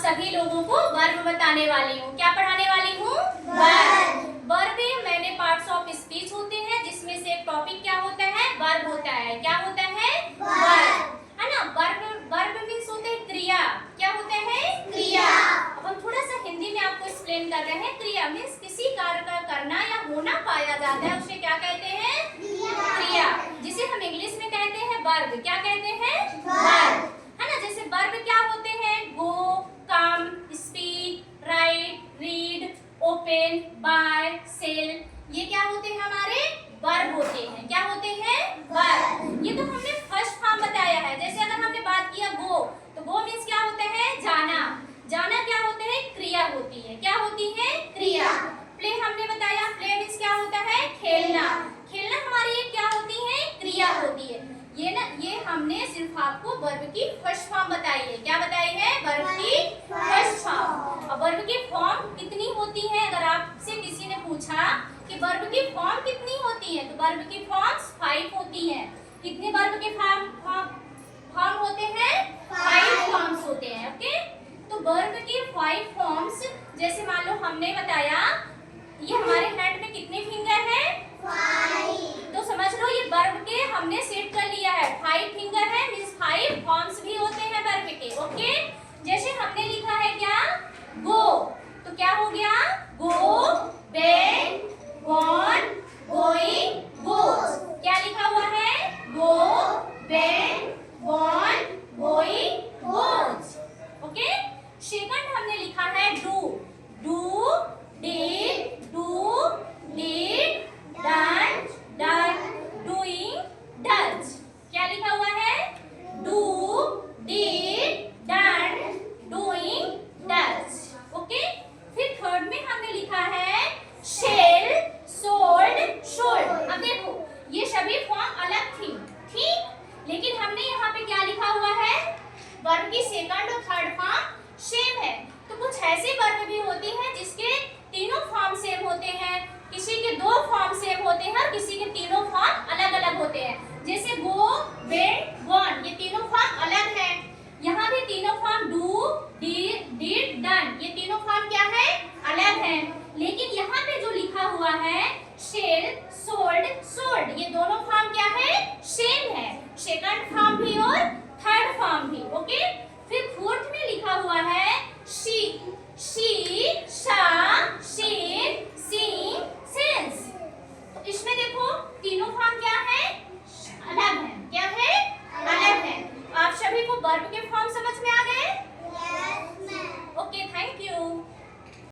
सभी लोगों को वर्ब बताने वाली हूँ। क्या पढ़ाने वाली हूँ? वर्ब। वर्ब मैंने पार्ट्स ऑफ स्पीच होते हैं, जिसमें से एक टॉपिक क्या होता है? वर्ब होता है। क्या होता है? वर्ब, है ना। वर्ब मीन्स होते हैं क्रिया। क्या होता है? क्रिया। अब हम थोड़ा सा हिंदी में आपको एक्सप्लेन कर रहे हैं। क्रिया मीन्स किसी कार्य का करना या होना पाया जाता है, उसे क्या कहते हैं? क्रिया। जिसे हम इंग्लिश में कहते हैं वर्ब। क्या कहते हैं? वर्ब, है ना। जैसे वर्ब क्या होते हैं? Go, come, speak, write, read, open, buy, sell, ये क्या होते हैं? हमारे वर्ब होते हैं। क्या होते हैं? वर्ब। ये तो हमने फर्स्ट फॉर्म बताया है। जैसे अगर हमने बात किया गो, तो गो मीन्स क्या होता है? जाना। जाना क्या होता है? क्रिया होती है। क्या होती है? क्रिया। प्ले हमने बताया, प्ले मीन्स क्या होता है? खेलना। खेलना हमारी एक क्या होती है? क्रिया होती है। ये हमने सिर्फ आपको वर्ब की फर्स्ट फॉर्म बताई है। क्या बताई है? वर्ब की फर्स्ट फॉर्म। अब वर्ब की फॉर्म कितनी होती है? अगर आपसे किसी ने पूछा कि वर्ब की फॉर्म कितनी होती है, तो वर्ब की फॉर्म्स 5 होती हैं। कितने वर्ब के फॉर्म होते हैं? 5 फॉर्म्स होते हैं। ओके, तो वर्ब की 5 फॉर्म्स, जैसे मान लो हमने बताया ये हमारे हैंड में कितने फिंगर हैं? 5। तो समझ लो ये वर्ब के हमने सेट कर लिया है। 5 फिंगर है मींस 5 फॉर्म्स भी होते हैं वर्ब के। ओके, जैसे हमने लिखा है क्या? गो, तो क्या हो गया? Go, went, gone, going, goes. क्या लिखा हुआ है? Go, went, gone, going, goes. Okay, second हमने लिखा है do, do, did, do, did, done, done, doing, does. क्या लिखा हुआ है? Do, did, done, doing, does. Okay, फिर थर्ड में हमने लिखा है शेल, सोल्ड, शोल्ड। अब देखो ये सभी फॉर्म अलग थी, ठीक, लेकिन हमने यहाँ पे क्या लिखा हुआ है? वर्ब की सेकंड और थर्ड फॉर्म सेम है। तो कुछ ऐसे वर्ब भी होती हैं जिसके तीनों फॉर्म सेम होते हैं, किसी के 2 फॉर्म सेम होते हैं और किसी के तीनों फॉर्म अलग अलग होते हैं। जैसे गो, वेंट, गॉन, ये तीनों फॉर्म अलग है। यहाँ भी तीनों फॉर्म डू, डिड, डन, ये तीनों फॉर्म क्या है? अलग है। लेकिन यहाँ पे जो लिखा हुआ है शेल, सोल्ड, सोल्ड, ये दोनों फॉर्म क्या है? सेम है। सेकंड फॉर्म भी और थर्ड फॉर्म भी। ओके, फिर फोर्थ में लिखा हुआ है शी, शा, शीन, सिंग, सेंस। तो इसमें देखो तीनों फॉर्म क्या है? अलग है। क्या है? अलग है। आप सभी को वर्ब के